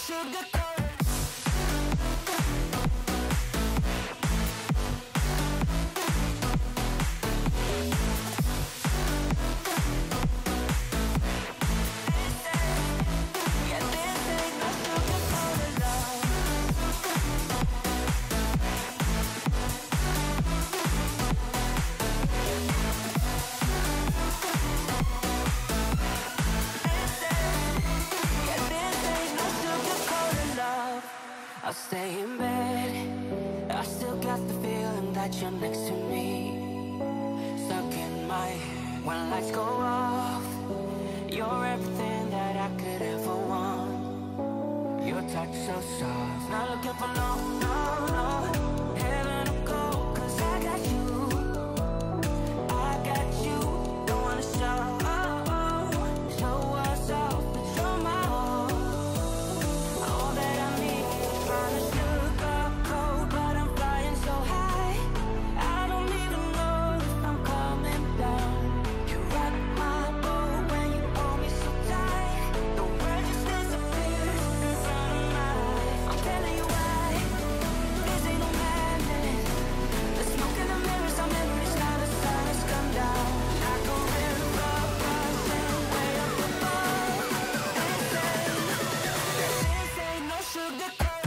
sugarcoat it. Yeah, this ain't no sugarcoated love. I'll stay in bed, I still got the feeling that you're next to me. Stuck in my head when lights go off. You're everything that I could ever want. Your touch so soft, not looking for no, no, no heaven or gold, 'cause I got you, I got you. Don't wanna show us off, but you're my all that I need. Trying to sugarcoat, but I'm flying so high. I don't even know if I'm coming down. You rock my boat when you hold me so tight. The world just disappears in front of my eyes. I'm telling you why, this ain't no madness. The smoke in the mirrors, our memories now the sun has come down. Like a river rushing way up above. This ain't no sugarcoat.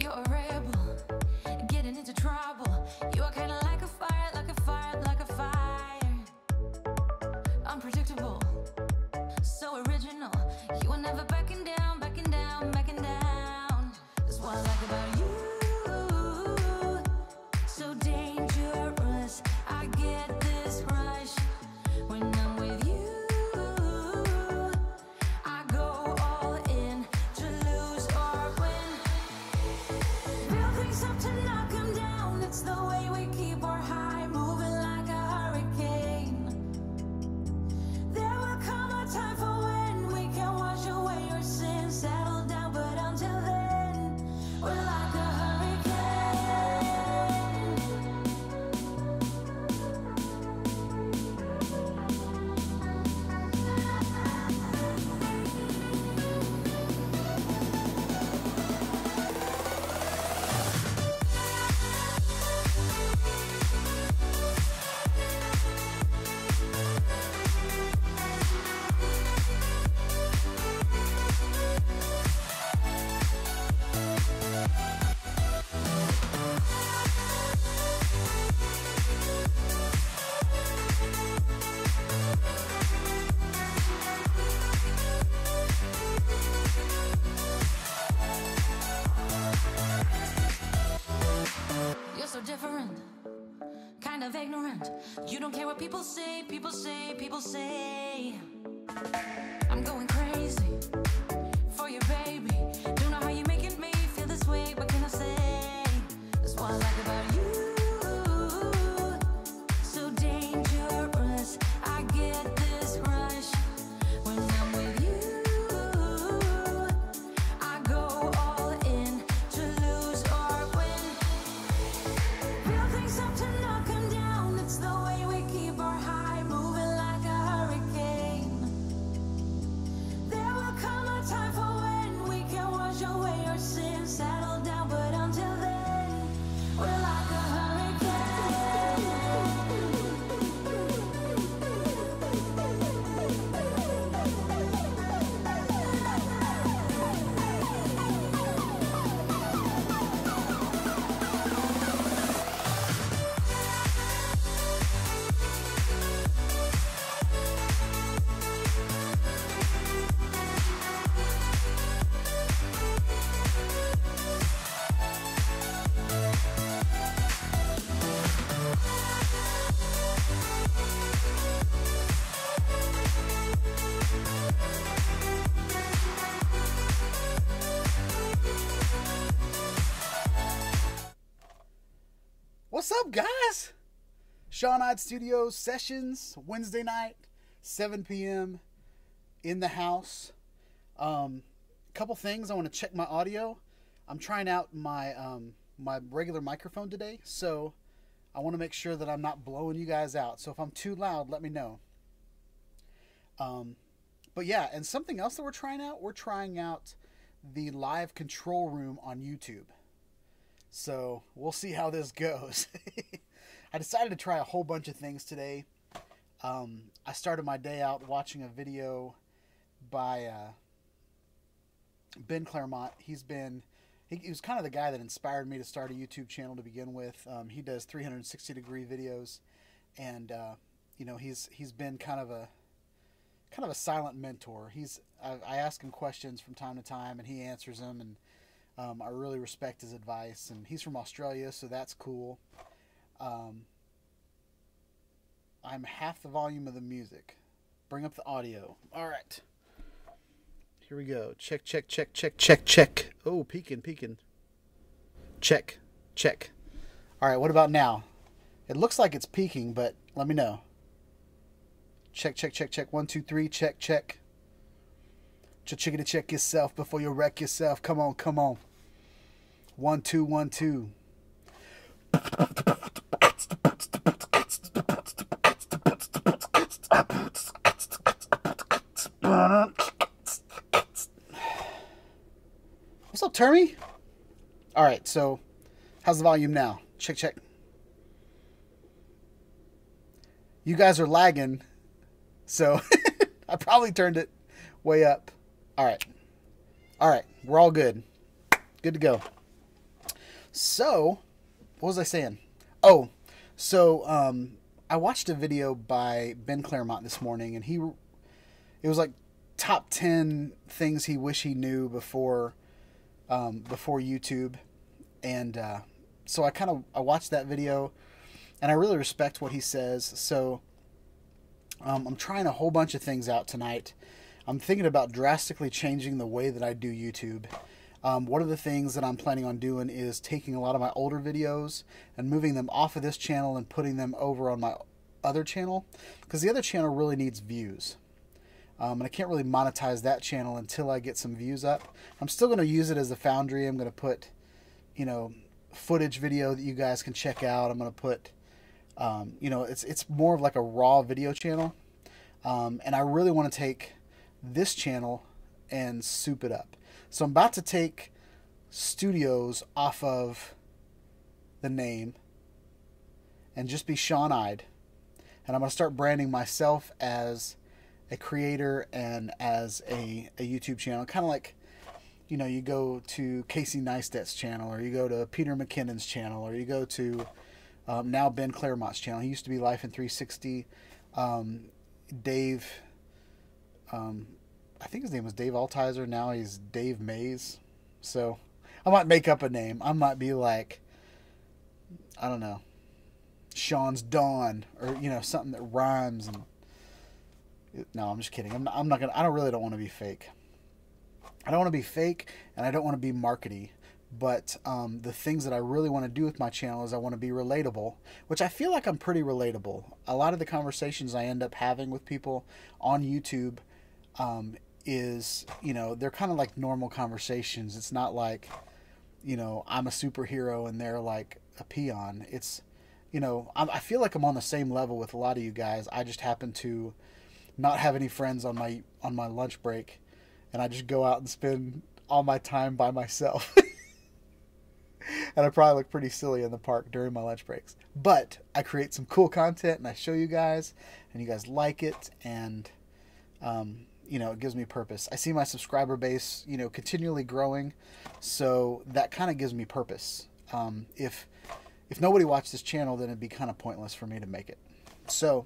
You're a rebel, getting into trouble. You are kinda like a fire, like a fire, like a fire. Unpredictable, so original. You are never backing down, backing down, backing down. That's what I like about you. So dangerous, I get this rush when I'm with you. I go all in to lose or win. Build things up to knock them down. It's the way we keep our high, moving like a hurricane. There will come a time for when we can wash away your sins, settle down, but until then, we're like a hurricane. You're so different, kind of ignorant. You don't care what people say, people say, people say. I'm going crazy for you, baby. Don't know how you're making me feel this way. What can I say? That's what I like about you. So dangerous, I get this rush when I'm with you. I go all in to lose or win. Build things up to knock them down. It's the way we keep our high, moving like a hurricane. up, guys? Shawn Ide Studios sessions, Wednesday night, 7 p.m. in the house. Couple things. I want to check my audio. I'm trying out my my regular microphone today, so I want to make sure that I'm not blowing you guys out. So if I'm too loud, let me know. But yeah, and something else that we're trying out the live control room on YouTube. So we'll see how this goes. I decided to try a whole bunch of things today. I started my day out watching a video by Ben Claremont. He was kind of the guy that inspired me to start a YouTube channel to begin with. He does 360-degree videos, and you know, he's been kind of a silent mentor. I ask him questions from time to time, and he answers them, and I really respect his advice. And he's from Australia, so that's cool. I'm half the volume of the music. Bring up the audio. All right. Here we go. Check, check, check, check, check, check. Oh, peeking. Check, check. All right, what about now? It looks like it's peaking, but let me know. Check, check, check, check. 1, 2, 3. Check, check. Chickity check yourself before you wreck yourself. Come on, come on. 1, 2, 1, 2. What's up, Termy? All right, so how's the volume now? Check, check. You guys are lagging, so I probably turned it way up. All right, we're all good. Good to go. So, what was I saying? Oh, so I watched a video by Ben Claremont this morning, and it was like top 10 things he wish he knew before YouTube, and so I watched that video, and I really respect what he says. So I'm trying a whole bunch of things out tonight. I'm thinking about drastically changing the way that I do YouTube. One of the things that I'm planning on doing is taking a lot of my older videos and moving them off of this channel and putting them over on my other channel, because the other channel really needs views. And I can't really monetize that channel until I get some views up. I'm still going to use it as a foundry. I'm going to put, you know, footage video that you guys can check out. I'm going to put, you know, it's more of like a raw video channel. And I really want to take this channel and soup it up. So I'm about to take Studios off of the name and just be Shawn Ide. And I'm going to start branding myself as a creator and as a YouTube channel. Kind of like, you know, you go to Casey Neistat's channel, or you go to Peter McKinnon's channel, or you go to now Ben Claremont's channel. He used to be Life in 360. Dave, I think his name was Dave Altizer. Now he's Dave Mays. So I might make up a name. I might be like, I don't know, Sean's Dawn, or, you know, something that rhymes. And no, I'm just kidding. I'm not gonna. I don't want to be fake. I don't want to be fake, and I don't want to be markety. But the things that I really want to do with my channel is I want to be relatable, which I feel like I'm pretty relatable. A lot of the conversations I end up having with people on YouTube is, you know, they're kind of like normal conversations. It's not like, you know, I'm a superhero and they're like a peon. It's, you know, I feel like I'm on the same level with a lot of you guys. I just happen to not have any friends on my lunch break, and I just go out and spend all my time by myself. And I probably look pretty silly in the park during my lunch breaks. But I create some cool content and I show you guys, and you guys like it, and you know, it gives me purpose. I see my subscriber base, you know, continually growing, so that kind of gives me purpose. If nobody watched this channel, then it'd be kind of pointless for me to make it. So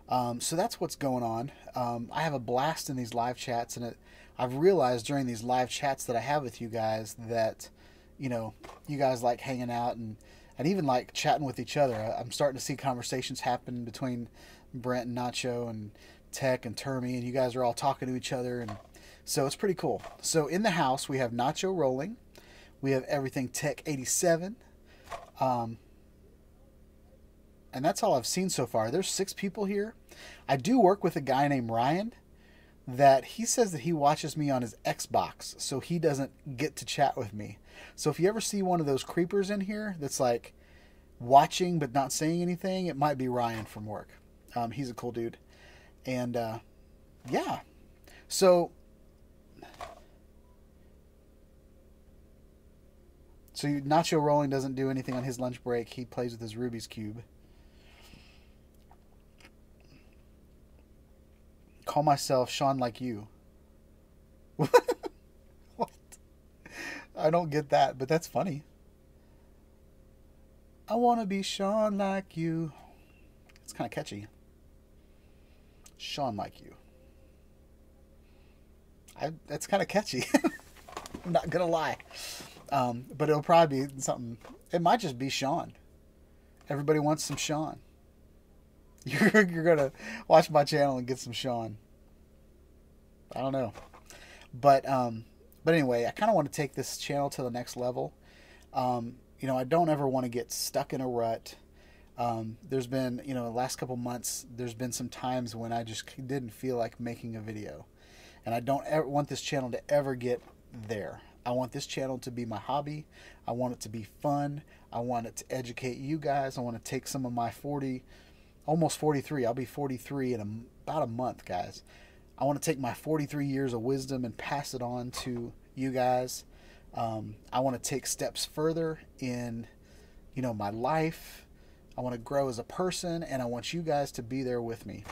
that's what's going on. I have a blast in these live chats, and I've realized during these live chats that I have with you guys that, you know, you guys like hanging out and even like chatting with each other. I'm starting to see conversations happen between Brent and Nacho and Tech and Termy, and you guys are all talking to each other, and so it's pretty cool. So in the house we have Nacho rolling, we have everything Tech 87, And that's all I've seen so far. There's 6 people here. I do work with a guy named Ryan that he says that he watches me on his Xbox, so he doesn't get to chat with me. So if you ever see one of those creepers in here that's like watching but not saying anything, it might be Ryan from work. He's a cool dude. And yeah. So Nacho Rolling doesn't do anything on his lunch break. He plays with his Rubik's Cube. Call myself Shawn like you. What? I don't get that, but that's funny. I want to be Shawn like you. It's kind of catchy. Shawn like you. That's kind of catchy. I'm not going to lie. But it'll probably be something. It might just be Shawn. Everybody wants some Shawn. You're going to watch my channel and get some Shawn. I don't know. But anyway, I kind of want to take this channel to the next level. You know, I don't ever want to get stuck in a rut. There's been, you know, the last couple months, there's been some times when I just didn't feel like making a video. And I don't ever want this channel to ever get there. I want this channel to be my hobby. I want it to be fun. I want it to educate you guys. I want to take some of my almost 43. I'll be 43 in about a month, guys. I want to take my 43 years of wisdom and pass it on to you guys. I want to take steps further in, you know, my life. I want to grow as a person, and I want you guys to be there with me.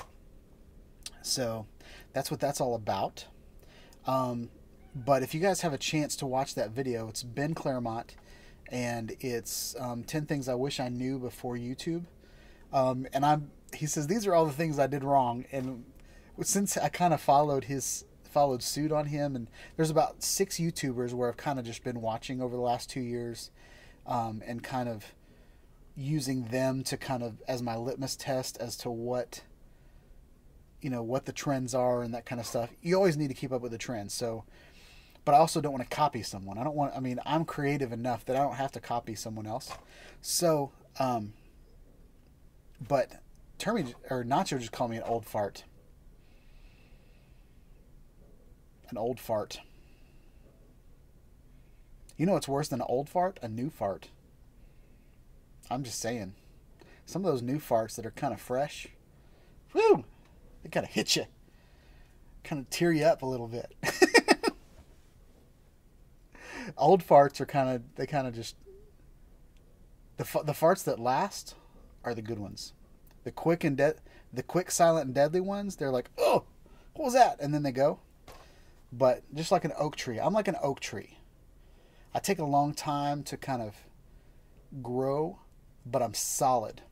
So that's what that's all about. But if you guys have a chance to watch that video, it's Ben Claremont, and it's 10 things I wish I knew before YouTube. He says, these are all the things I did wrong. And since I kind of followed suit on him, and there's about 6 YouTubers where I've kind of just been watching over the last 2 years, and kind of using them to kind of as my litmus test as to what, you know, what the trends are and that kind of stuff. You always need to keep up with the trends. So, but I also don't want to copy someone. I mean, I'm creative enough that I don't have to copy someone else. So, but Nacho just called me an old fart. An old fart. You know what's worse than an old fart? A new fart. I'm just saying. Some of those new farts that are kind of fresh, whoo, they kind of hit you. Kind of tear you up a little bit. Old farts are they kind of just, the farts that last are the good ones. The quick, silent, and deadly ones, they're like, oh, what was that? And then they go. But just like an oak tree. I'm like an oak tree. I take a long time to kind of grow, but I'm solid.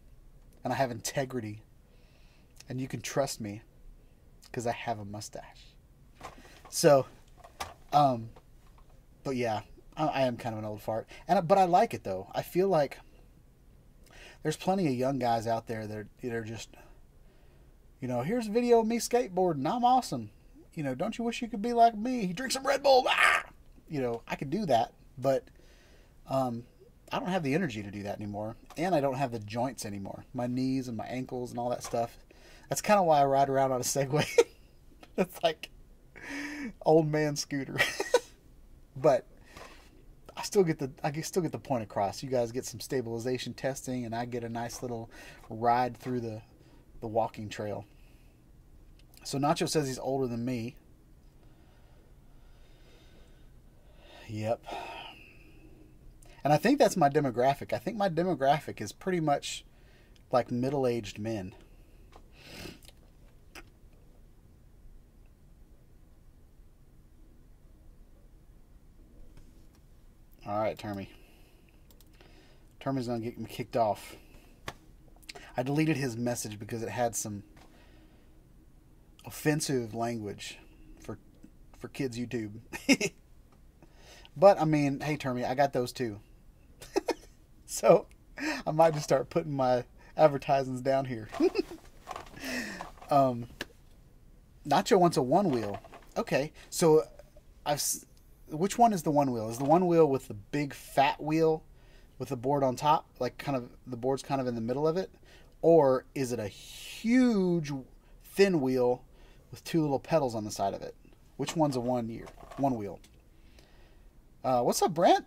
And I have integrity. And you can trust me because I have a mustache. So, but yeah, I am kind of an old fart. But I like it, though. I feel like there's plenty of young guys out there that are just, you know, here's a video of me skateboarding. I'm awesome. You know, don't you wish you could be like me? Drink some Red Bull. Ah! You know, I could do that, but I don't have the energy to do that anymore. And I don't have the joints anymore. My knees and my ankles and all that stuff. That's kind of why I ride around on a Segway. It's like old man scooter. But I still get the point across. You guys get some stabilization testing, and I get a nice little ride through the walking trail. So Nacho says he's older than me. Yep. And I think that's my demographic. I think my demographic is pretty much like middle-aged men. All right, Termy. Termy's going to get me kicked off. I deleted his message because it had some offensive language for kids YouTube. But I mean, hey Termy, I got those too. So I might just start putting my advertisements down here. Nacho wants a one wheel. Okay, so which one is the one wheel? Is the one wheel with the big fat wheel with the board on top, like kind of the board's kind of in the middle of it, Or is it a huge thin wheel with two little pedals on the side of it? Which one's a one wheel? What's up, Brent?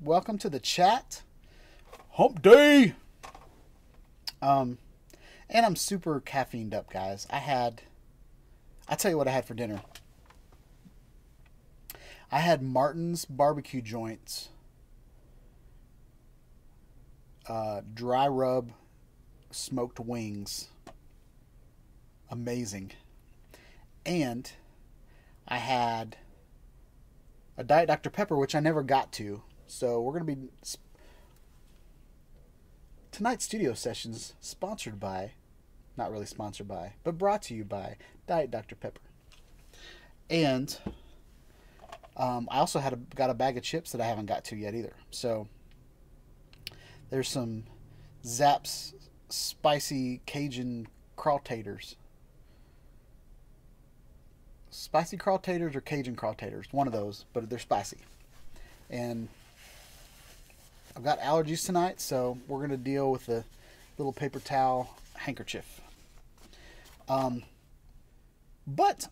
Welcome to the chat. Hump day. And I'm super caffeined up, guys. I'll tell you what I had for dinner. I had Martin's barbecue joints, dry rub smoked wings. Amazing. And I had a Diet Dr. Pepper, which I never got to. So we're going to be... Tonight's studio sessions sponsored by... Not really sponsored by, but brought to you by Diet Dr. Pepper. And I also got a bag of chips that I haven't got to yet either. So there's some Zapp's spicy Cajun crawtators. Spicy crawtators or Cajun crawtators. One of those, but they're spicy. And I've got allergies tonight, so we're going to deal with the little paper towel handkerchief. But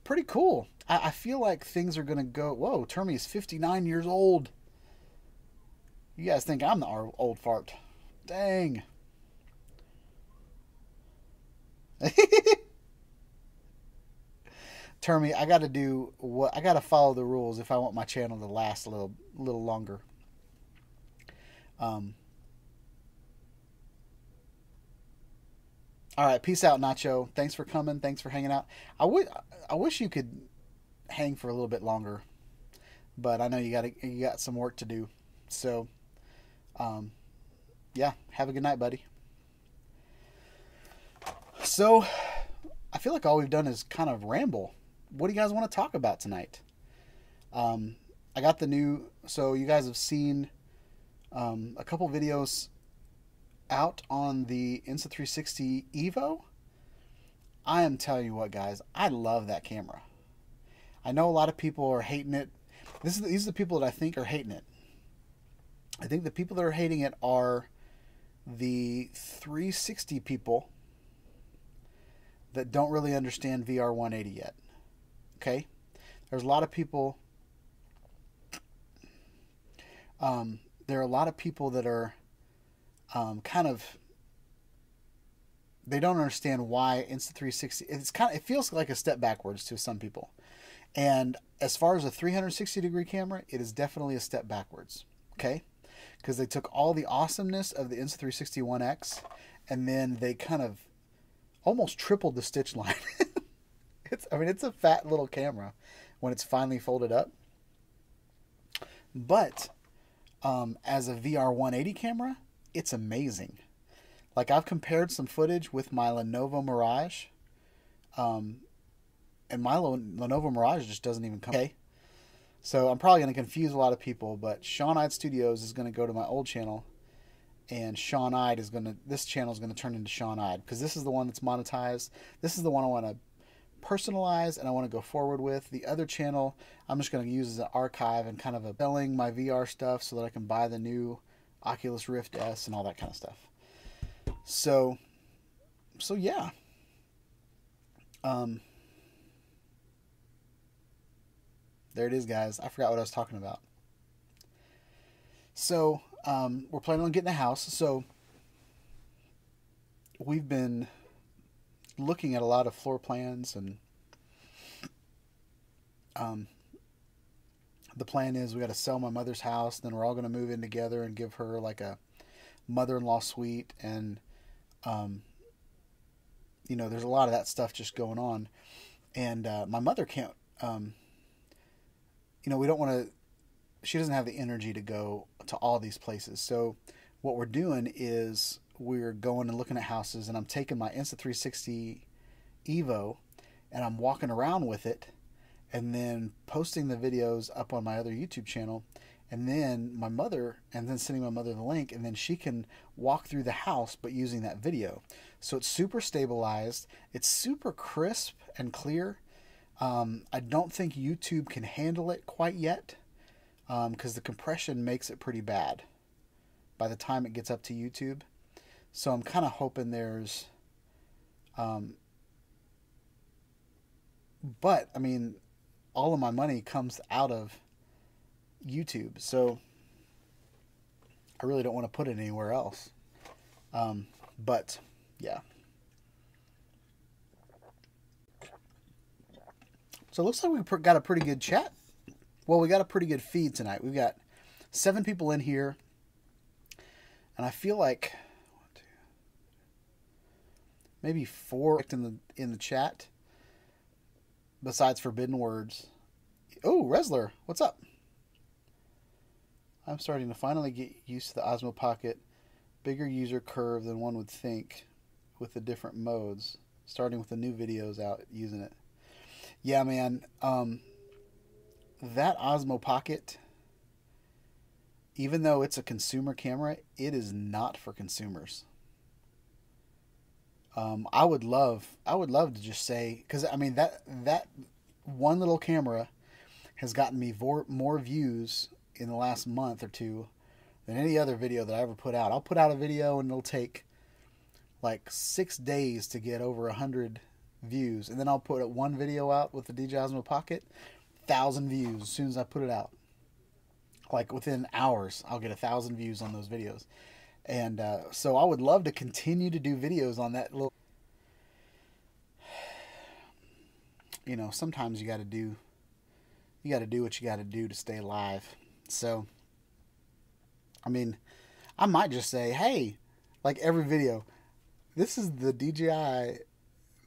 pretty cool. I feel like things are going to go... Whoa, Termy is 59 years old. You guys think I'm the old fart. Dang. Termy, I got to follow the rules if I want my channel to last a little longer. All right, peace out, Nacho. Thanks for coming. Thanks for hanging out. I wish you could hang for a little bit longer, but I know you got some work to do. So, yeah, have a good night, buddy. So, I feel like all we've done is kind of ramble. What do you guys want to talk about tonight? I got the new... So, you guys have seen a couple videos out on the Insta360 Evo. I am telling you what, guys, I love that camera. I know a lot of people are hating it. These are the people that I think are hating it. I think the people that are hating it are the 360 people that don't really understand VR 180 yet. Okay? There's a lot of people... there are a lot of people that are kind of... They don't understand why Insta360... It feels like a step backwards to some people. And as far as a 360-degree camera, it is definitely a step backwards. Okay? Because they took all the awesomeness of the Insta360 One X, and then they kind of almost tripled the stitch line. It's a fat little camera when it's finally folded up. But as a VR 180 camera, it's amazing. Like, I've compared some footage with my Lenovo Mirage, and my Lenovo Mirage just doesn't even come. Okay. So I'm probably going to confuse a lot of people, but Shawn Ide Studios is going to go to my old channel, and Shawn Ide this channel is going to turn into Shawn Ide, because this is the one that's monetized. This is the one I want to personalize and I want to go forward with. The other channel I'm just going to use as an archive and kind of selling my VR stuff so that I can buy the new Oculus Rift S and all that kind of stuff. So yeah. There it is, guys. I forgot what I was talking about. So, we're planning on getting a house. So, we've been looking at a lot of floor plans, and the plan is we got to sell my mother's house, then we're all going to move in together and give her like a mother-in-law suite, and there's a lot of that stuff just going on, and my mother can't, we don't want to, she doesn't have the energy to go to all these places. So what we're doing is we're going and looking at houses, and I'm taking my Insta360 Evo and I'm walking around with it and then posting the videos up on my other YouTube channel, and then sending my mother the link, and then she can walk through the house but using that video. So it's super stabilized, it's super crisp and clear. I don't think YouTube can handle it quite yet, because the compression makes it pretty bad by the time it gets up to YouTube. So I'm kind of hoping there's, um, but I mean, all of my money comes out of YouTube, so I really don't want to put it anywhere else. But yeah. So it looks like we got a pretty good chat. Well, we got a pretty good feed tonight. We've got 7 people in here, and I feel like maybe 4 in the chat. Besides forbidden words. Oh, Resler, what's up? I'm starting to finally get used to the Osmo Pocket. Bigger user curve than one would think with the different modes. Starting with the new videos out using it. Yeah, man. That Osmo Pocket, even though it's a consumer camera, it is not for consumers. I would love to just say, because I mean that one little camera has gotten me more views in the last month or two than any other video that I ever put out. I'll put out a video and it'll take like 6 days to get over 100 views, and then I'll put one video out with the DJI Osmo Pocket, 1,000 views as soon as I put it out. Like within hours, I'll get 1,000 views on those videos. And so I would love to continue to do videos on that little. You know, sometimes you got to do what you got to do to stay alive. So, I mean, I might just say, hey, like every video, this is the DJI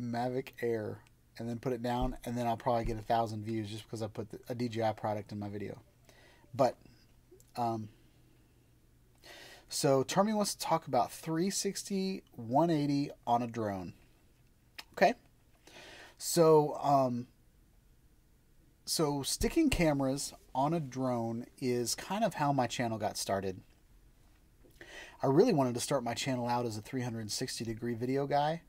Mavic Air, and then put it down, and then I'll probably get 1,000 views just because I put a DJI product in my video. But, so Termy wants to talk about 360, 180 on a drone. Okay. So, so sticking cameras on a drone is kind of how my channel got started. I really wanted to start my channel out as a 360-degree video guy,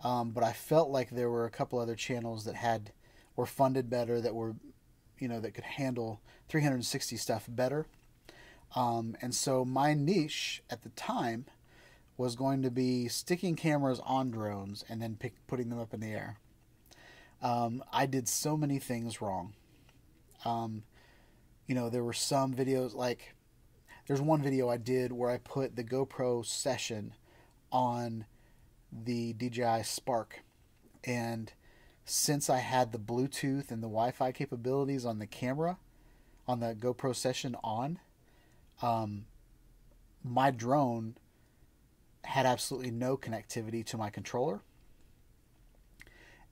but I felt like there were a couple other channels that were funded better, that were, that could handle 360 stuff better. And so my niche at the time was going to be sticking cameras on drones and then putting them up in the air. I did so many things wrong. There were some videos, like there's one video I did where I put the GoPro Session on the DJI Spark, and since I had the Bluetooth and the Wi-Fi capabilities on the camera, on the GoPro Session on, my drone had absolutely no connectivity to my controller,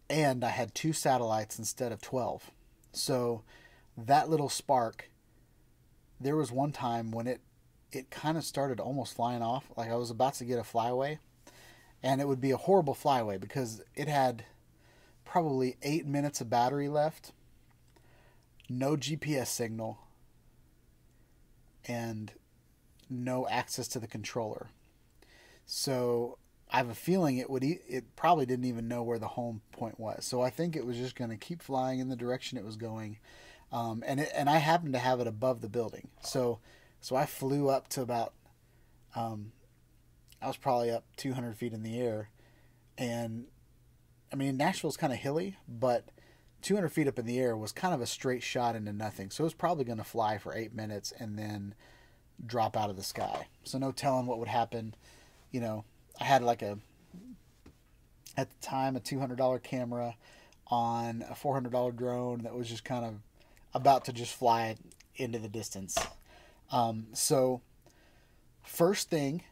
and I had 2 satellites instead of 12. So that little Spark, there was one time when it kind of started almost flying off, like I was about to get a flyaway, and it would be a horrible flyaway because it had probably 8 minutes of battery left, no GPS signal, and no access to the controller. So I have a feeling it probably didn't even know where the home point was. So I think it was just going to keep flying in the direction it was going. And I happened to have it above the building. So I flew up to about, I was probably up 200 feet in the air. And I mean, Nashville's kind of hilly, but 200 feet up in the air was kind of a straight shot into nothing. So it was probably going to fly for 8 minutes and then drop out of the sky. So no telling what would happen. I had at the time, a $200 camera on a $400 drone that was just kind of about to just fly into the distance. So first thing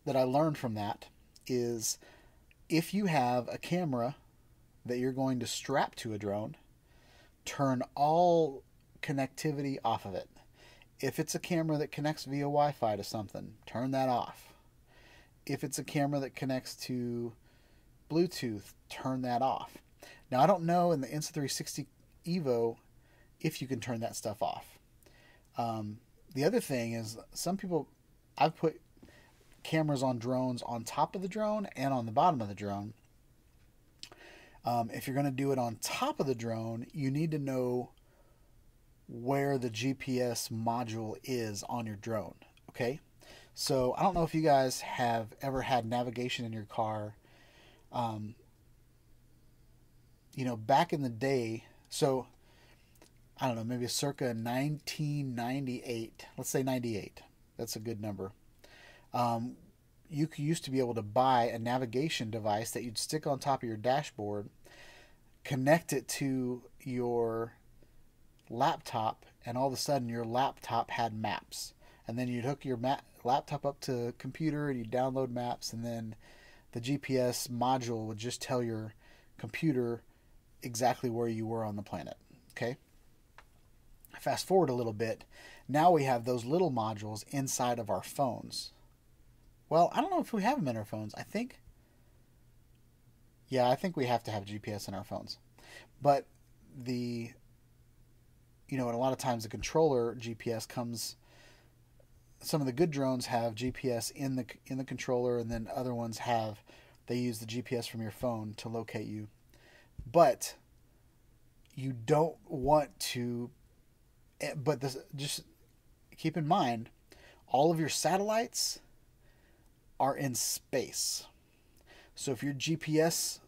that I learned from that is, if you have a camera that you're going to strap to a drone, turn all connectivity off of it. If it's a camera that connects via Wi-Fi to something, turn that off. If it's a camera that connects to Bluetooth, turn that off. Now, I don't know in the Insta360 Evo if you can turn that stuff off. The other thing is, some people, I've put cameras on drones on top of the drone and on the bottom of the drone. If you're going to do it on top of the drone, you need to know where the GPS module is on your drone. Okay? So I don't know if you guys have ever had navigation in your car. Um, back in the day, so I don't know, maybe circa 1998. Let's say 98. That's a good number. Um, you used to be able to buy a navigation device that you'd stick on top of your dashboard, connect it to your laptop, and all of a sudden your laptop had maps. And then you'd hook your laptop up to a computer and you'd download maps, and then the GPS module would just tell your computer exactly where you were on the planet. Okay? Fast forward a little bit. Now we have those little modules inside of our phones. Well, I don't know if we have them in our phones. I think we have to have GPS in our phones. But and a lot of times the controller GPS comes. Some of the good drones have GPS in the controller, and then other ones they use the GPS from your phone to locate you. But you don't want to. But just keep in mind, all of your satellites are in space. So if your GPS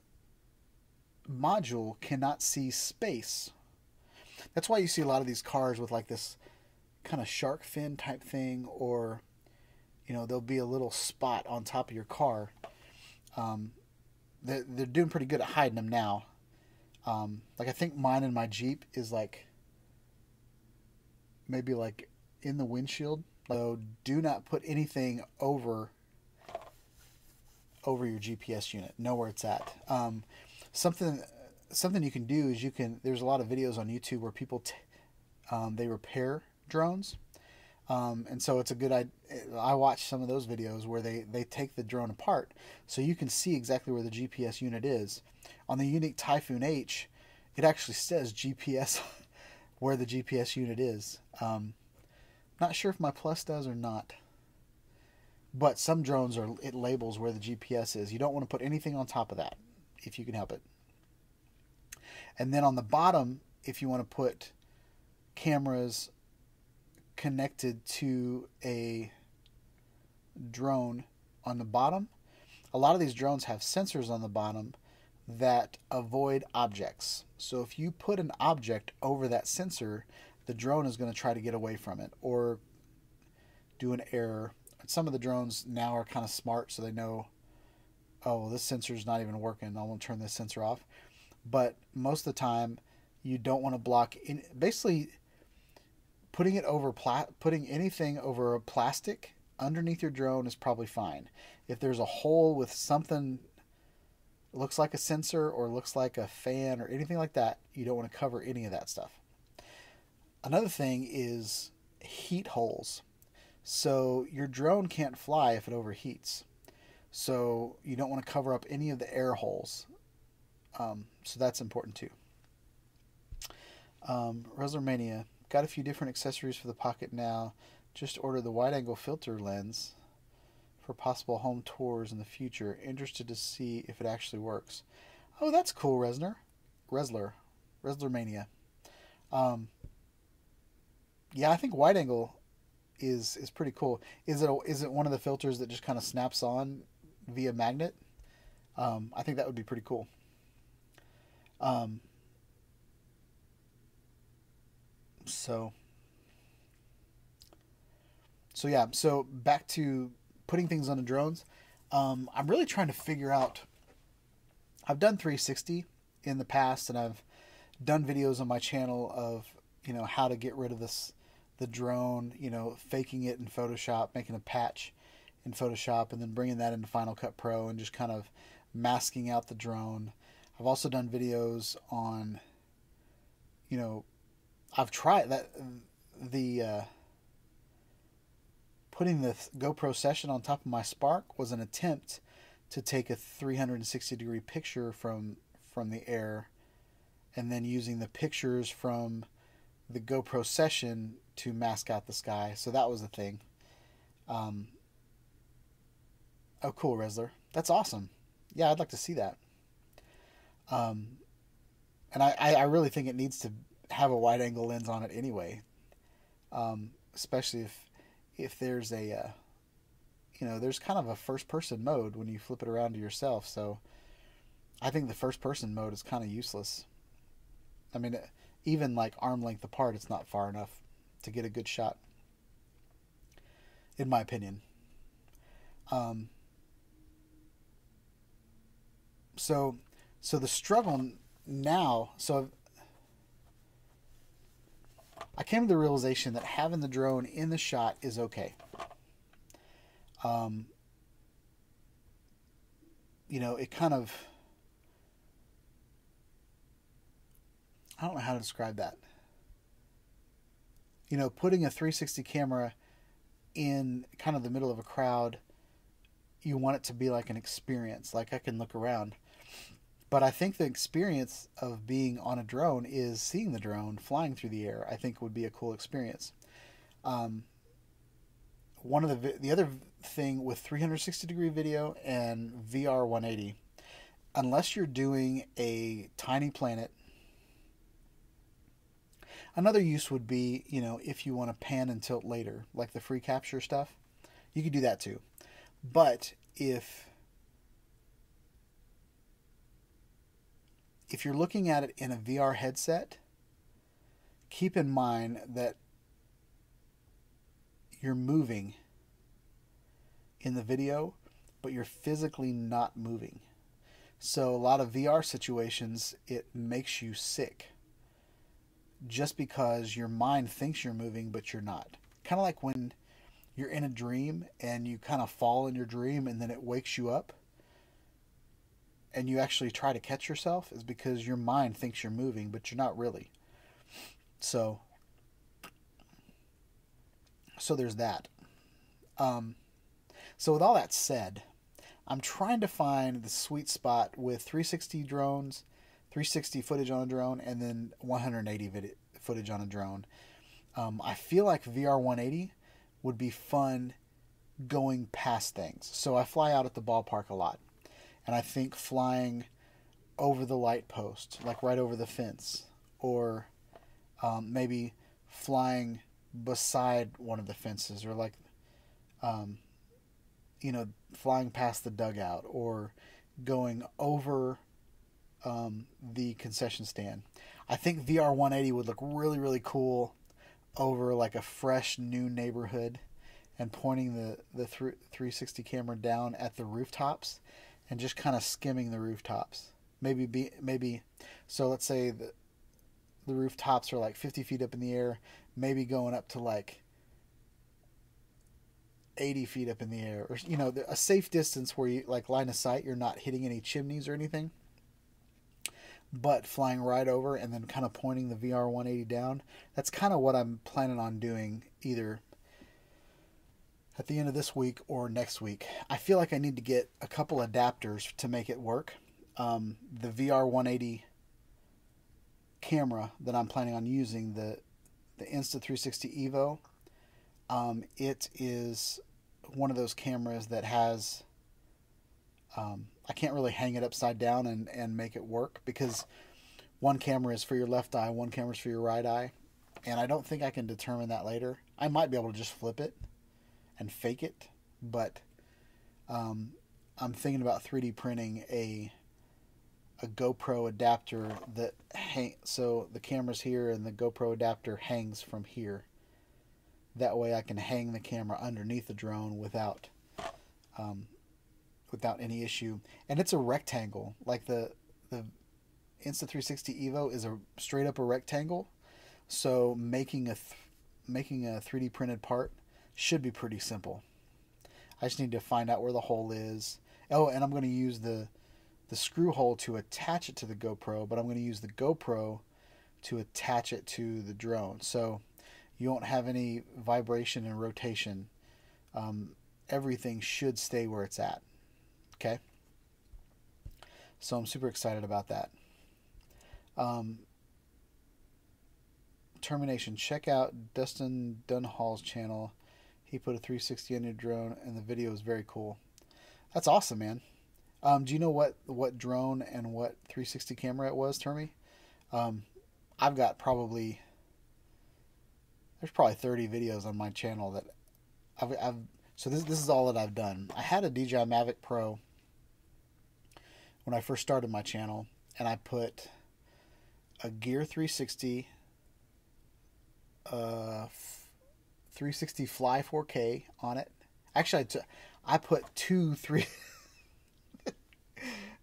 module cannot see space, that's why you see a lot of these cars with like this kind of shark fin type thing, or there'll be a little spot on top of your car. They're doing pretty good at hiding them now. Like I think mine in my Jeep is like maybe like in the windshield. So do not put anything over your GPS unit. Know where it's at. Something you can do is there's a lot of videos on YouTube where people they repair drones. And so it's a good idea. I watch some of those videos where they take the drone apart so you can see exactly where the GPS unit is. On the Unique Typhoon H, it actually says GPS where the GPS unit is. Not sure if my Plus does or not. But some drones it labels where the GPS is. You don't want to put anything on top of that if you can help it. And then on the bottom, if you want to put cameras connected to a drone on the bottom, a lot of these drones have sensors on the bottom that avoid objects. So if you put an object over that sensor, the drone is going to try to get away from it or do an error. Some of the drones now are kind of smart, so they know, oh, well, this sensor is not even working. I want to turn this sensor off. But most of the time, you don't want to block. Basically, putting anything over a plastic underneath your drone is probably fine. If there's a hole with something that looks like a sensor or looks like a fan or anything like that, you don't want to cover any of that stuff. Another thing is heat holes. So your drone can't fly if it overheats. So you don't want to cover up any of the air holes. So that's important too. WrestlerMania, got a few different accessories for the Pocket now. Just ordered the wide-angle filter lens for possible home tours in the future. Interested to see if it actually works. Oh, that's cool, WrestlerMania. Yeah, I think wide-angle is pretty cool. Is it one of the filters that just kind of snaps on via magnet? I think that would be pretty cool. So yeah, so back to putting things on the drones. I'm really trying to figure out. I've done 360 in the past, and I've done videos on my channel of how to get rid of the drone, faking it in Photoshop, making a patch in Photoshop, and then bringing that into Final Cut Pro and just kind of masking out the drone. I've also done videos on, I've tried that putting the GoPro Session on top of my Spark was an attempt to take a 360-degree picture from the air, and then using the pictures from the GoPro Session to mask out the sky. So that was the thing. Oh, cool, Resler. That's awesome. Yeah, I'd like to see that. And I really think it needs to have a wide-angle lens on it anyway. Especially if there's a there's kind of a first person mode when you flip it around to yourself. So I think the first person mode is kind of useless. I mean, even like arm length apart, it's not far enough to get a good shot, in my opinion. Um, so, so the struggle now, so I came to the realization that having the drone in the shot is okay. Um, it kind of, I don't know how to describe that. Putting a 360 camera in kind of the middle of a crowd, you want it to be like an experience. Like I can look around. But I think the experience of being on a drone is seeing the drone flying through the air. I think would be a cool experience. One of the other thing with 360-degree video and VR 180, unless you're doing a tiny planet, another use would be, if you want to pan and tilt later, like the free capture stuff, you could do that too. But if you're looking at it in a VR headset, keep in mind that you're moving in the video, but you're physically not moving. So a lot of VR situations, it makes you sick just because your mind thinks you're moving, but you're not. Kind of like when you're in a dream and you kind of fall in your dream and then it wakes you up and you actually try to catch yourself, is because your mind thinks you're moving, but you're not really. So there's that. So with all that said, I'm trying to find the sweet spot with 360 drones, 360 footage on a drone, and then 180 footage on a drone. I feel like VR 180 would be fun going past things. So I fly out at the ballpark a lot, and I think flying over the light post, like right over the fence, or maybe flying beside one of the fences, or like flying past the dugout, or going over the concession stand. I think VR 180 would look really, really cool over like a fresh new neighborhood, and pointing the 360 camera down at the rooftops and just kind of skimming the rooftops. Maybe so let's say the rooftops are like 50 feet up in the air, maybe going up to like 80 feet up in the air, or a safe distance where you like line of sight, you're not hitting any chimneys or anything, but flying right over and then kind of pointing the VR 180 down. That's kind of what I'm planning on doing, either at the end of this week or next week. I feel like I need to get a couple adapters to make it work. The VR 180 camera that I'm planning on using, the Insta360 Evo, it is one of those cameras that has, I can't really hang it upside down and make it work, because one camera is for your left eye, one camera is for your right eye, and I don't think I can determine that later. I might be able to just flip it and fake it, but I'm thinking about 3D printing a GoPro adapter that so the camera's here and the GoPro adapter hangs from here. That way I can hang the camera underneath the drone without any issue. And it's a rectangle. Like the Insta360 Evo is a straight up a rectangle. So making a 3D printed part should be pretty simple. I just need to find out where the hole is. Oh, and I'm going to use the screw hole to attach it to the GoPro, but I'm going to use the GoPro to attach it to the drone. So you won't have any vibration and rotation. Everything should stay where it's at. Okay? So I'm super excited about that. Termination. Check out Dustin Dunhall's channel. He put a 360 on your drone, and the video is very cool. That's awesome, man. Do you know what drone and what 360 camera it was, Termy? I've got there's probably 30 videos on my channel that I've So this is all that I've done. I had a DJI Mavic Pro when I first started my channel, and I put a Gear 360, 360 Fly 4K on it. Actually, I put two three.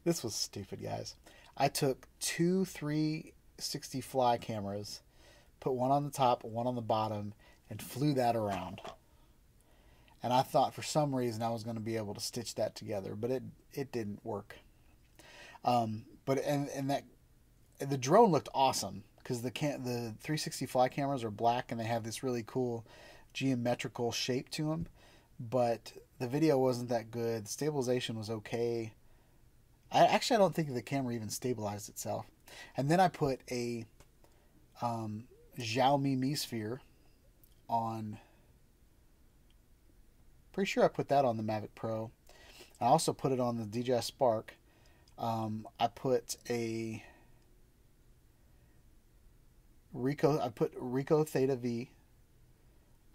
This was stupid, guys. I took two 360 Fly cameras, put one on the top, one on the bottom, and flew that around. And I thought for some reason I was going to be able to stitch that together, but it didn't work. But that the drone looked awesome because the 360 Fly cameras are black and they have this really cool geometrical shape to them. But the video wasn't that good. The stabilization was okay. I don't think the camera even stabilized itself. And then I put a Xiaomi Mi Sphere on. Pretty sure I put that on the Mavic Pro. I also put it on the DJI Spark. I put a Ricoh Theta V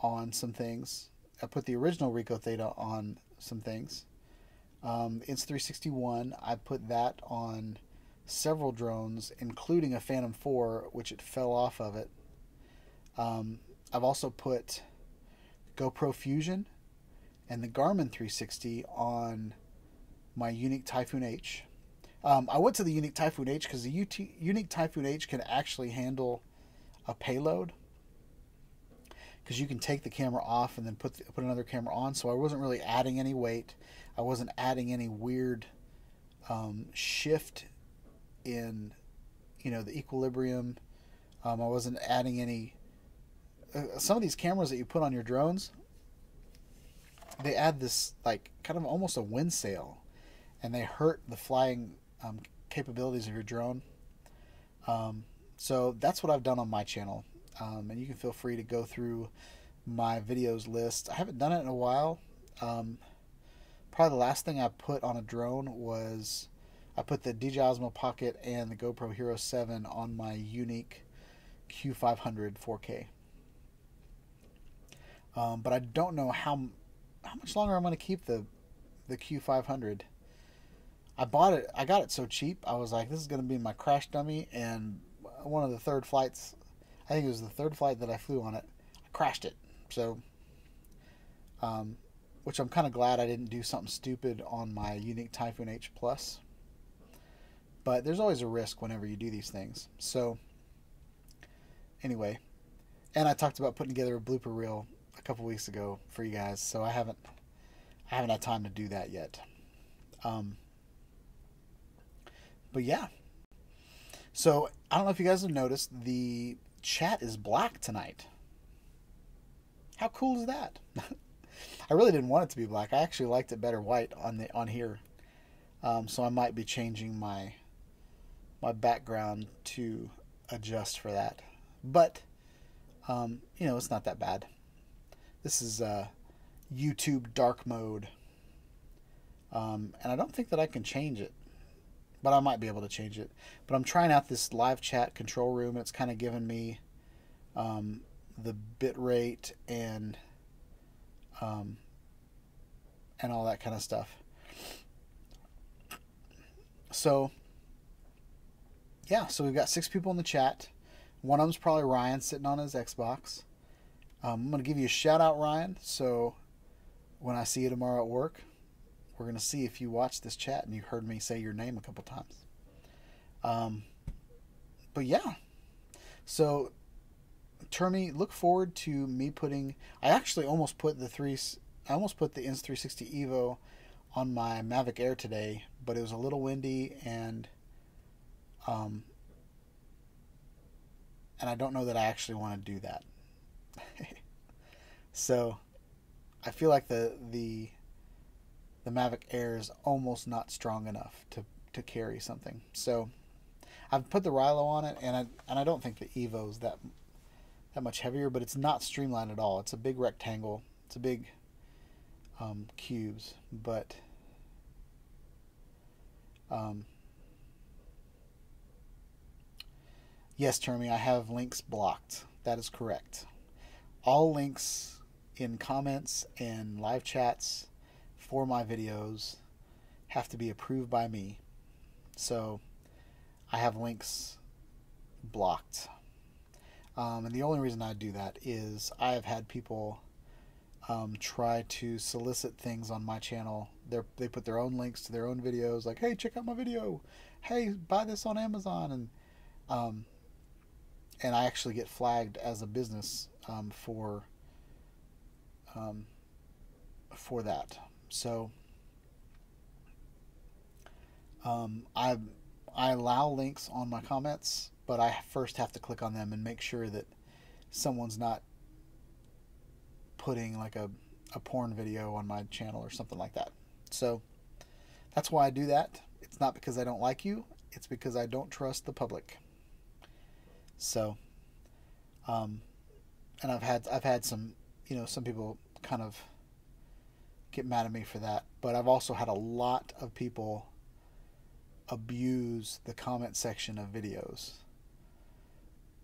on some things. I put the original Ricoh Theta on some things. Insta360 I put that on several drones, including a Phantom 4, which it fell off of it. I've also put GoPro Fusion and the Garmin 360 on my Unique Typhoon H. I went to the Unique Typhoon H because the Unique Typhoon H can actually handle a payload, because you can take the camera off and then put another camera on. So I wasn't really adding any weight. I wasn't adding any weird shift in, the equilibrium. I wasn't adding any. Some of these cameras that you put on your drones, they add this like kind of almost a wind sail, and they hurt the flying capabilities of your drone. So that's what I've done on my channel. And you can feel free to go through my videos list. I haven't done it in a while. Probably the last thing I put on a drone was I put the DJI Osmo Pocket and the GoPro Hero 7 on my Unique Q500 4K. But I don't know how much longer I'm going to keep the Q500. I bought it. I got it so cheap. I was like, this is going to be my crash dummy. And one of the third flights, I think it was the third flight that I flew on it, I crashed it. So, which I'm kind of glad I didn't do something stupid on my Unique Typhoon H Plus. But there's always a risk whenever you do these things. So, anyway, and I talked about putting together a blooper reel a couple weeks ago for you guys. So I haven't had time to do that yet. But yeah. So I don't know if you guys have noticed, the chat is black tonight. How cool is that? I really didn't want it to be black. I actually liked it better white on here. So I might be changing my background to adjust for that. But it's not that bad. This is YouTube dark mode. And I don't think that I can change it, but I might be able to change it. But I'm trying out this live chat control room. It's kind of giving me the bit rate and all that kind of stuff. So yeah, so we've got 6 people in the chat. One of them's probably Ryan sitting on his Xbox. I'm going to give you a shout out, Ryan. So when I see you tomorrow at work, we're going to see if you watched this chat and you heard me say your name a couple times. But yeah. So, Termy, look forward to me putting... I actually almost put the Insta360 Evo on my Mavic Air today, but it was a little windy and I don't know that I actually want to do that. So I feel like the Mavic Air is almost not strong enough to carry something. So I've put the Rilo on it, and I don't think the Evo is that much heavier, but it's not streamlined at all. It's a big rectangle. It's a big cubes, but yes, Termy, I have links blocked. That is correct. All links in comments and live chats for my videos have to be approved by me. So I have links blocked. And the only reason I do that is I have had people try to solicit things on my channel. They put their own links to their own videos, like, hey, check out my video. Hey, buy this on Amazon. And I actually get flagged as a business for that. So I allow links on my comments, but I first have to click on them and make sure that someone's not putting like a porn video on my channel or something like that. So that's why I do that. It's not because I don't like you. It's because I don't trust the public. So, and I've had some, some people kind of get mad at me for that, but I've also had a lot of people abuse the comment section of videos.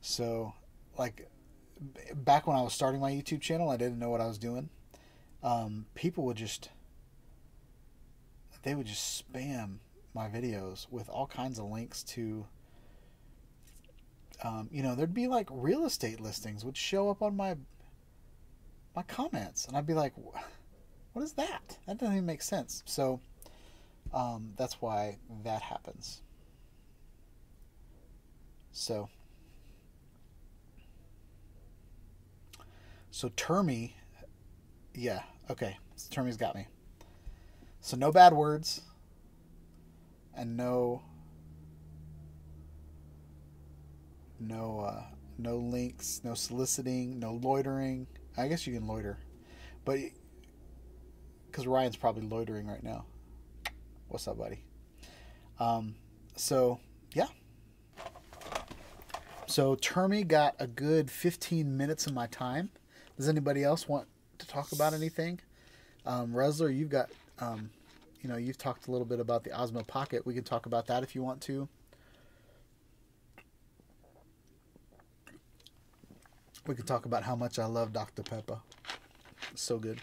So, like, back when I was starting my YouTube channel, I didn't know what I was doing. People would just spam my videos with all kinds of links to, there'd be like real estate listings would show up on my comments, and I'd be like, what is that? That doesn't even make sense. So that's why that happens. So Termy, yeah, okay, so Termy's got me. So no bad words, and no links, no soliciting, no loitering. I guess you can loiter, but because Ryan's probably loitering right now. What's up, buddy? So yeah. So Termy got a good 15 minutes of my time. Does anybody else want to talk about anything? Resler, you've got, you've talked a little bit about the Osmo Pocket. We can talk about that if you want to. We can talk about how much I love Dr. Pepper. It's so good.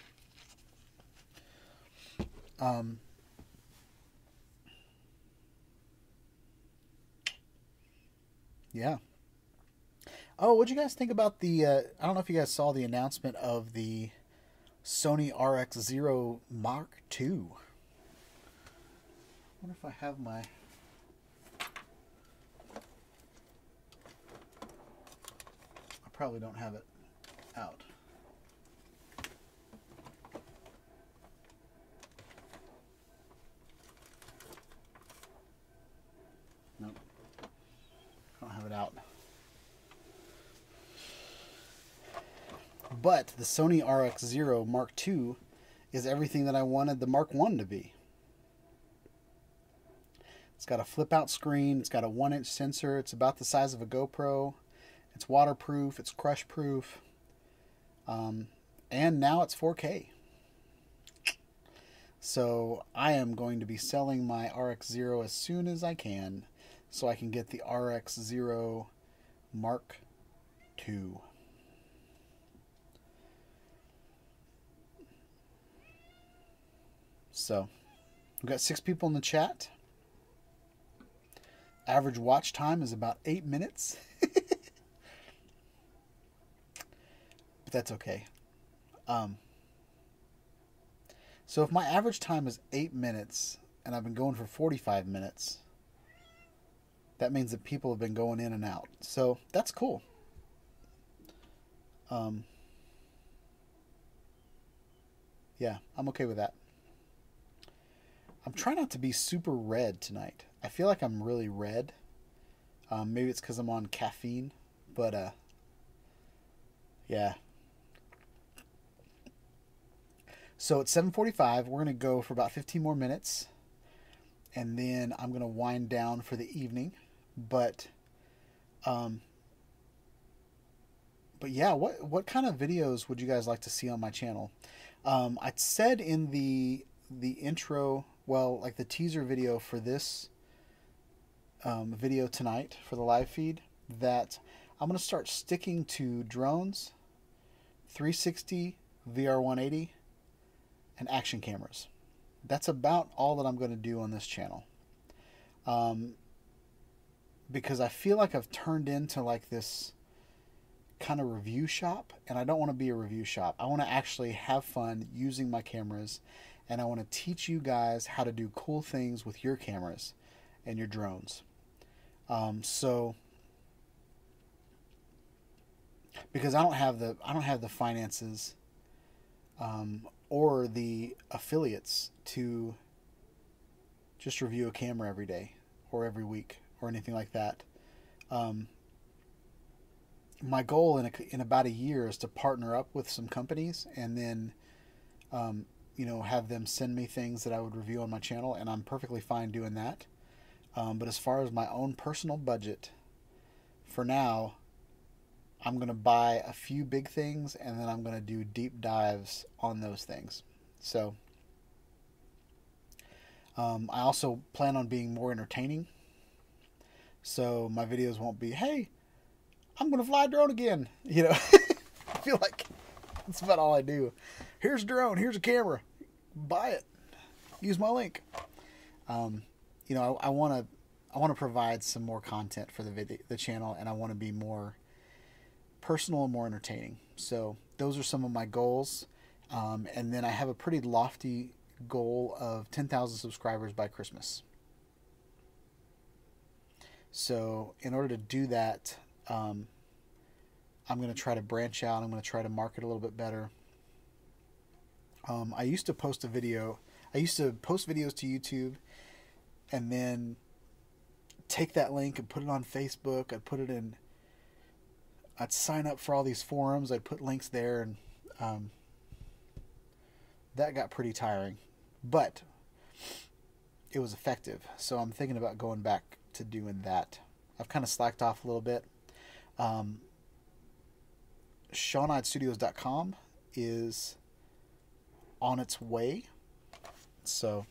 Yeah. Oh, what'd you guys think about the, I don't know if you guys saw the announcement of the Sony RX0 Mark II. I wonder if I have my... I probably don't have it out. Nope. I don't have it out. But the Sony RX0 Mark II is everything that I wanted the Mark I to be. It's got a flip-out screen. It's got a 1-inch sensor. It's about the size of a GoPro. It's waterproof. It's crush-proof. And now it's 4K. So I am going to be selling my RX0 as soon as I can, so I can get the RX0 Mark II. So, we've got 6 people in the chat. Average watch time is about 8 minutes. But that's okay. So if my average time is 8 minutes, and I've been going for 45 minutes, that means that people have been going in and out. So, that's cool. Yeah, I'm okay with that. I'm trying not to be super red tonight. I feel like I'm really red. Maybe it's because I'm on caffeine. But, yeah. So it's 7:45. We're going to go for about 15 more minutes. And then I'm going to wind down for the evening. But yeah, what kind of videos would you guys like to see on my channel? I said in the intro, well, like the teaser video for this video tonight for the live feed, that I'm going to start sticking to drones, 360 VR 180, and action cameras. That's about all that I'm going to do on this channel. Because I feel like I've turned into like this kind of review shop, and I don't want to be a review shop. I want to actually have fun using my cameras, and I want to teach you guys how to do cool things with your cameras and your drones. So because I don't have the finances or the affiliates to just review a camera every day or every week or anything like that. My goal in about a year is to partner up with some companies and then have them send me things that I would review on my channel, and I'm perfectly fine doing that. But as far as my own personal budget, for now, I'm going to buy a few big things, and then I'm going to do deep dives on those things. So I also plan on being more entertaining. So my videos won't be, hey, I'm going to fly a drone again. I feel like that's about all I do. Here's a drone. Here's a camera. Buy it. Use my link. I want to provide some more content for the channel, and I want to be more personal and more entertaining. So those are some of my goals. And then I have a pretty lofty goal of 10,000 subscribers by Christmas. So in order to do that, I'm going to try to branch out. I'm going to try to market a little bit better. I used to post videos to YouTube and then take that link and put it on Facebook. I'd sign up for all these forums. I'd put links there, and that got pretty tiring, but it was effective. So I'm thinking about going back to doing that. I've kind of slacked off a little bit. ShawnIdeStudios.com is on its way. So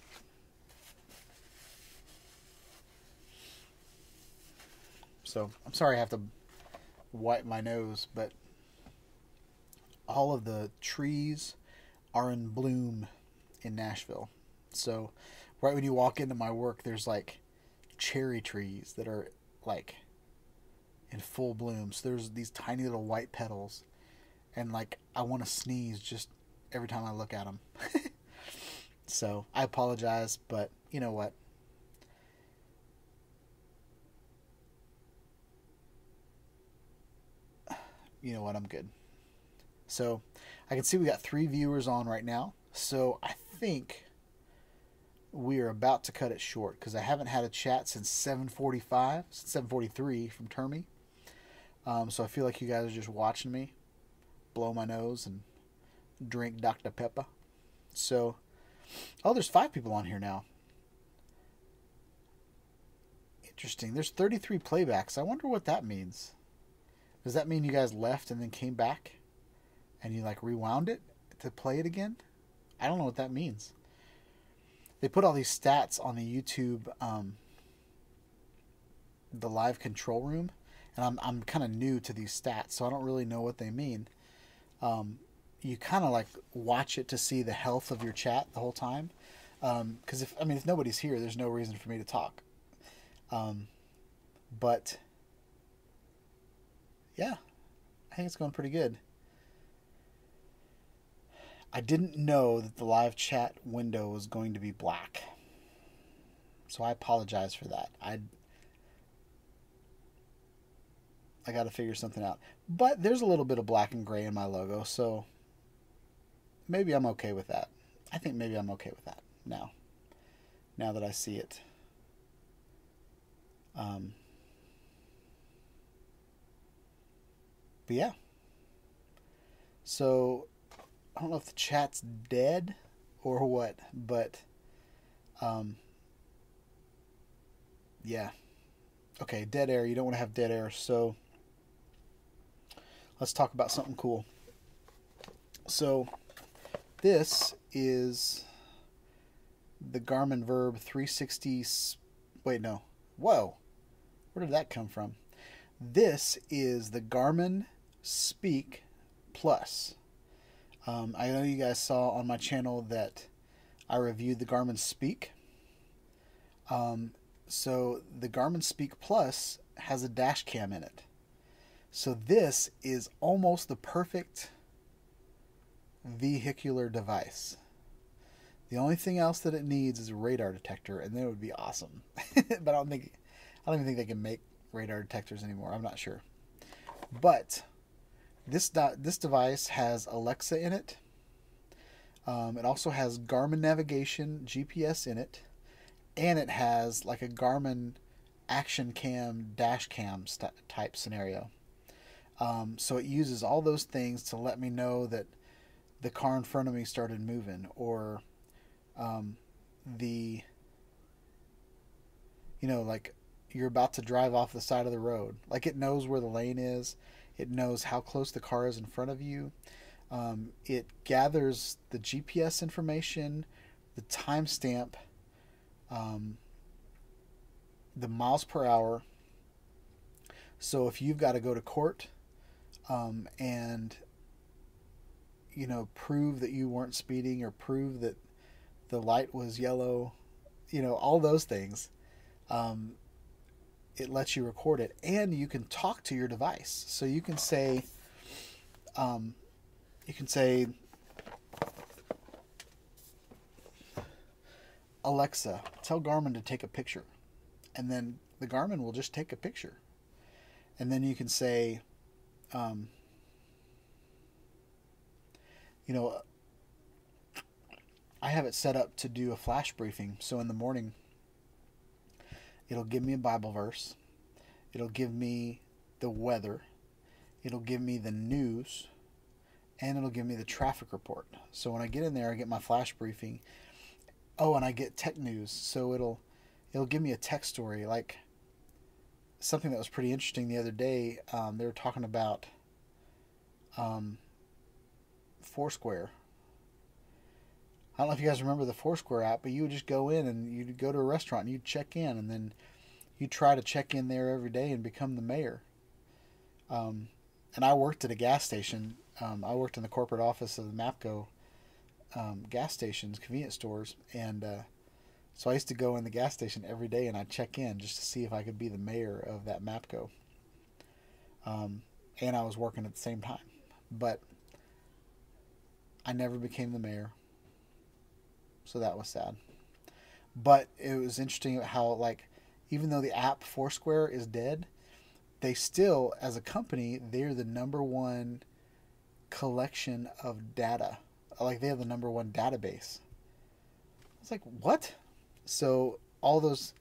I'm sorry I have to wipe my nose, but all of the trees are in bloom in Nashville. So right when you walk into my work, there's like cherry trees that are like in full bloom. So there's these tiny little white petals, and like I want to sneeze just every time I look at them. So I apologize, but you know what? I'm good. So I can see we got 3 viewers on right now. So I think we are about to cut it short because I haven't had a chat since 7:43 from Termy. So I feel like you guys are just watching me blow my nose and drink Dr. Pepper. So, there's 5 people on here now. Interesting. There's 33 playbacks. I wonder what that means. Does that mean you guys left and then came back and you like rewound it to play it again? I don't know what that means. They put all these stats on the YouTube, the live control room, and I'm kind of new to these stats, so I don't really know what they mean. You kind of like watch it to see the health of your chat the whole time, because if nobody's here, there's no reason for me to talk. But yeah, I think it's going pretty good. I didn't know that the live chat window was going to be black, so I apologize for that. I got to figure something out. But there's a little bit of black and gray in my logo, so maybe I'm okay with that. I think maybe I'm okay with that now that I see it. But yeah. So I don't know if the chat's dead or what, but yeah. Okay, dead air. You don't want to have dead air, so let's talk about something cool. So this is the Garmin Verb 360. Wait, no. Whoa. Where did that come from? This is the Garmin Speak Plus. I know you guys saw on my channel that I reviewed the Garmin Speak. So the Garmin Speak Plus has a dash cam in it. So this is almost the perfect vehicular device. The only thing else that it needs is a radar detector, and then it would be awesome. But I don't even think they can make radar detectors anymore. I'm not sure. But this device has Alexa in it. It also has Garmin navigation, GPS in it, and it has like a Garmin action cam, dash cam type scenario. So it uses all those things to let me know that the car in front of me started moving, or like you're about to drive off the side of the road. Like it knows where the lane is. It knows how close the car is in front of you. It gathers the GPS information, the timestamp, the miles per hour. So if you've got to go to court and prove that you weren't speeding, or prove that the light was yellow, all those things, it lets you record it, and you can talk to your device. So you can say, Alexa, tell Garmin to take a picture, and then the Garmin will just take a picture. And then you can say, I have it set up to do a flash briefing. So in the morning, it'll give me a Bible verse. It'll give me the weather. It'll give me the news. And it'll give me the traffic report. So when I get in there, I get my flash briefing. Oh, and I get tech news. So it'll give me a tech story. Like something that was pretty interesting the other day. They were talking about Foursquare. I don't know if you guys remember the Foursquare app, but you would just go in and you'd go to a restaurant and you'd check in, and then you try to check in there every day and become the mayor. And I worked at a gas station. I worked in the corporate office of the MAPCO gas stations, convenience stores, and so I used to go in the gas station every day and I'd check in just to see if I could be the mayor of that MAPCO. And I was working at the same time, but I never became the mayor. So that was sad. But it was interesting how, like, even though the app Foursquare is dead, they still, as a company, they're the number one collection of data. Like, they have the number one database. It's like, what? So all those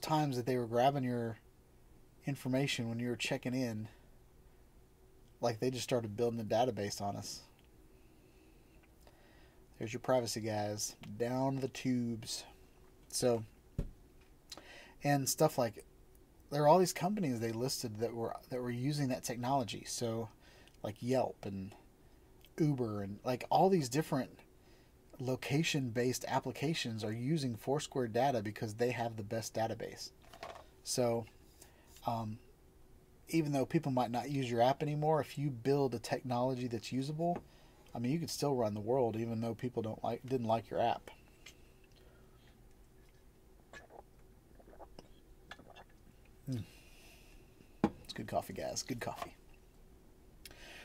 times that they were grabbing your information when you were checking in, like, they just started building a database on us. There's your privacy, guys. Down the tubes. So, and stuff like, there are all these companies they listed that were using that technology. So, like Yelp and Uber and like all these different location-based applications are using Foursquare data because they have the best database. So, even though people might not use your app anymore, if you build a technology that's usable, I mean, you could still run the world even though people didn't like your app. It's good coffee, guys. Good coffee.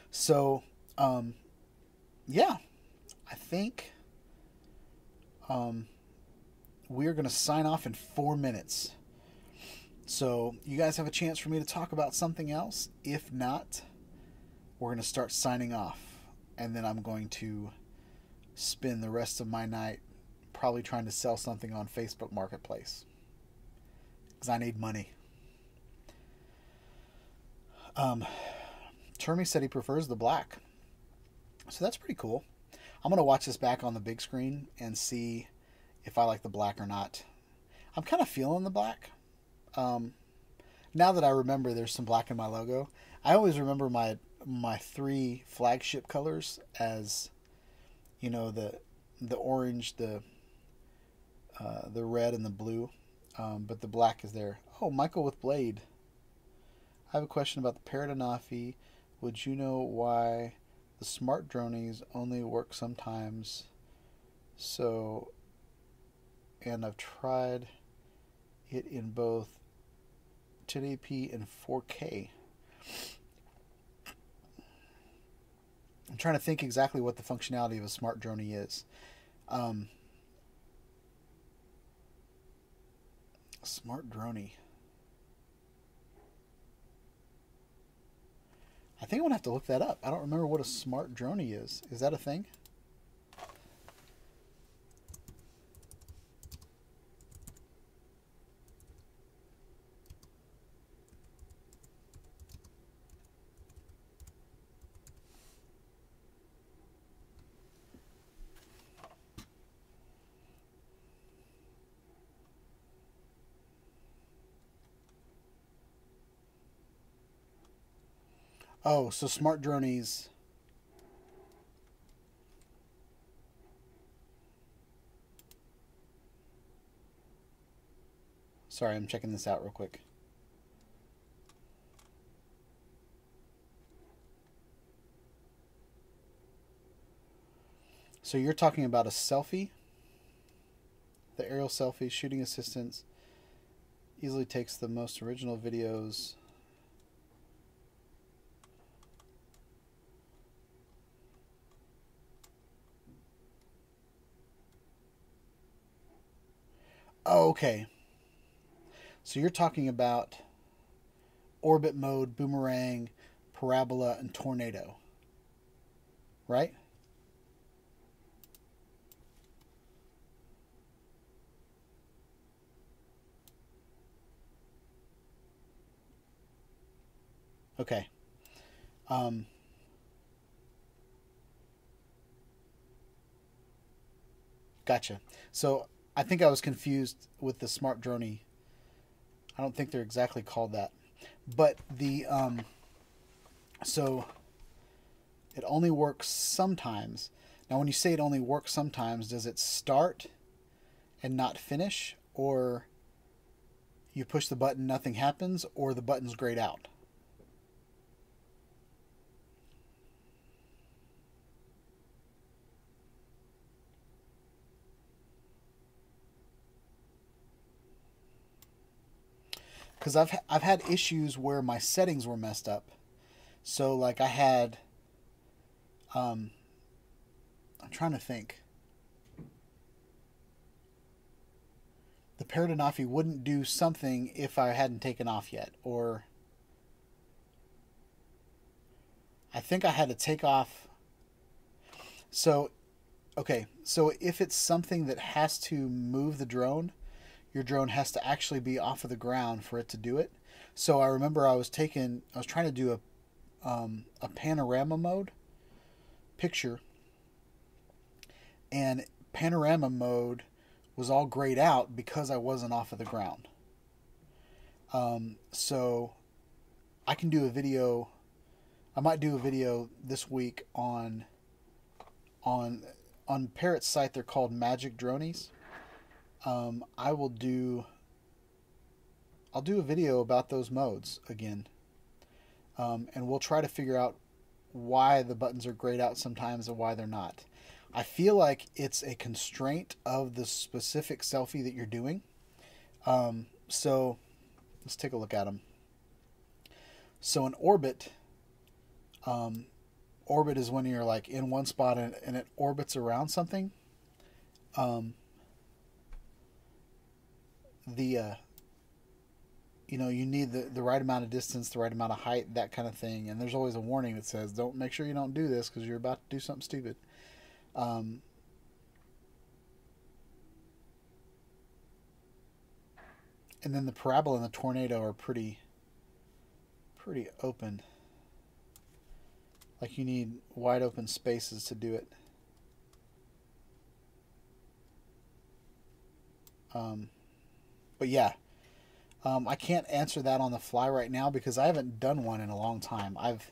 So, yeah, I think we're going to sign off in 4 minutes. So you guys have a chance for me to talk about something else. If not, we're going to start signing off. And then I'm going to spend the rest of my night probably trying to sell something on Facebook Marketplace. Because I need money. Termy said he prefers the black. So that's pretty cool. I'm going to watch this back on the big screen and see if I like the black or not. I'm kind of feeling the black. Now that I remember there's some black in my logo. I always remember my three flagship colors as, you know, the orange, the red, and the blue. But the black is there. Oh, Michael with Blade. I have a question about the Paradenofi. Would you know why The smart dronies only work sometimes. So, and I've tried it in both 1080p and 4K. I'm trying to think exactly what the functionality of a smart droney is. Smart droney. I think I'm gonna have to look that up. I don't remember what a smart droney is. Is that a thing? Oh, so smart dronies. Sorry, I'm checking this out real quick. So you're talking about a selfie? The aerial selfie, shooting assistance, easily takes the most original videos. Oh, okay. So you're talking about orbit mode, boomerang, parabola, and tornado, right? Okay. Gotcha. So I think I was confused with the smart droney. I don't think they're exactly called that, but the so it only works sometimes. Now, when you say it only works sometimes, does it start and not finish, or you push the button, nothing happens, or the button's grayed out? Because I've had issues where my settings were messed up. So like I had, I'm trying to think. The Paradenofi wouldn't do something if I hadn't taken off yet, or I think I had to take off. So, okay, so if it's something that has to move the drone, your drone has to actually be off of the ground for it to do it. So I remember I was trying to do a panorama mode picture, and panorama mode was all grayed out because I wasn't off of the ground. So I can do a video. I might do a video this week on Parrot's site. They're called Magic Dronies. I'll do a video about those modes again, and we'll try to figure out why the buttons are grayed out sometimes and why they're not. I feel like it's a constraint of the specific selfie that you're doing. So let's take a look at them. So an orbit, orbit is when you're like in one spot and it orbits around something. You need the right amount of distance, the right amount of height, that kind of thing. And there's always a warning that says, don't make sure you don't do this because you're about to do something stupid. And then the parabola and the tornado are pretty open. Like you need wide open spaces to do it. But yeah, I can't answer that on the fly right now because I haven't done one in a long time. I've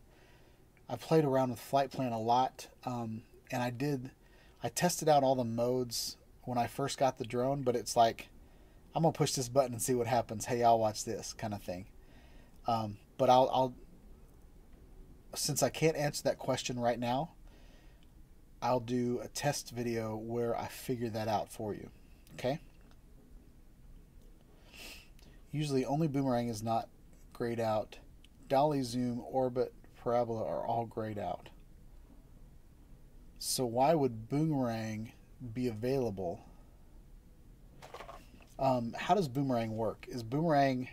played around with Flight Plan a lot, and I tested out all the modes when I first got the drone, but it's like, I'm gonna push this button and see what happens. Hey, I'll watch this kind of thing. But I'll since I can't answer that question right now, I'll do a test video where I figure that out for you. Okay? Usually only boomerang is not grayed out. Dolly, zoom, orbit, parabola are all grayed out. So why would boomerang be available? How does boomerang work? Is boomerang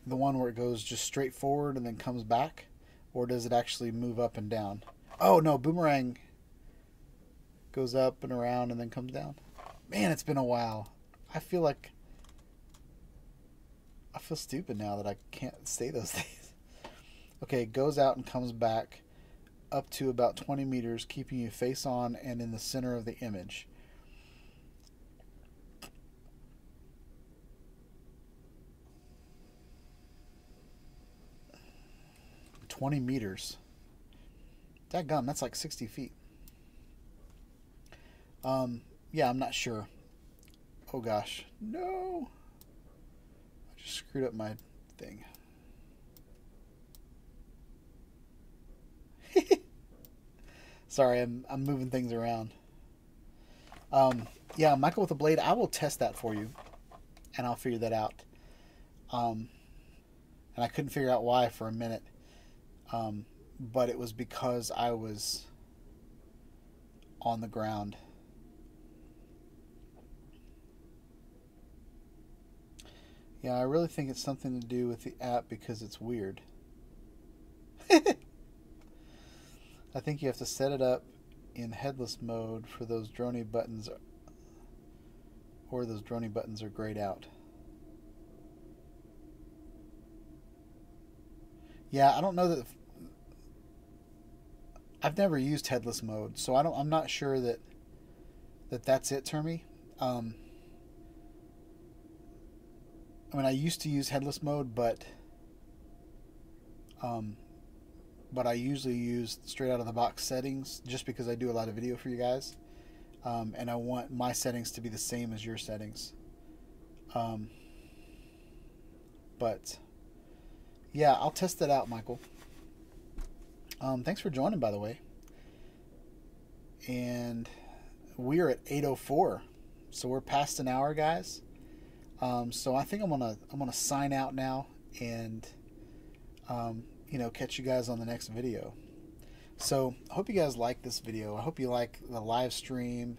the one where it goes just straight forward and then comes back? Or does it actually move up and down? Oh, no, boomerang goes up and around and then comes down. Man, it's been a while. I feel stupid now that I can't say those things. Okay, it goes out and comes back up to about 20 meters, keeping you face on and in the center of the image. $20 meters. Dadgum, that's like 60 feet. Yeah, I'm not sure. Oh gosh, no! I just screwed up my thing. Sorry, I'm moving things around. Yeah, Michael with a blade. I will test that for you, and I'll figure that out. And I couldn't figure out why for a minute, but it was because I was on the ground. Yeah, I really think it's something to do with the app because it's weird. I think you have to set it up in headless mode for those drony buttons, or those drony buttons are grayed out. Yeah, I don't know that. I've never used headless mode, so I'm not sure that's it, Termy. I mean, I used to use headless mode, but I usually use straight out of the box settings just because I do a lot of video for you guys, and I want my settings to be the same as your settings. But yeah, I'll test that out, Michael. Thanks for joining, by the way. And we are at 8:04, so we're past an hour, guys. So I think I'm gonna sign out now, and catch you guys on the next video. So I hope you guys like this video. I hope you like the live stream,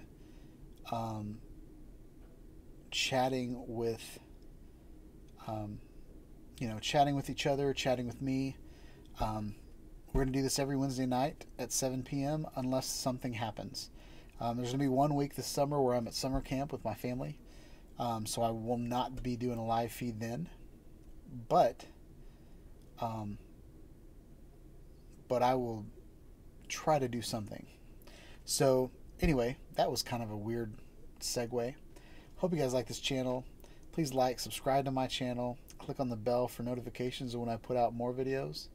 chatting with each other, chatting with me. We're gonna do this every Wednesday night at 7 p.m. unless something happens. There's gonna be 1 week this summer where I'm at summer camp with my family. So I will not be doing a live feed then, but I will try to do something. So anyway, that was kind of a weird segue. Hope you guys like this channel. Please like, subscribe to my channel, click on the bell for notifications when I put out more videos,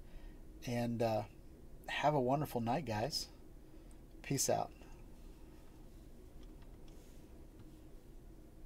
and have a wonderful night, guys. Peace out.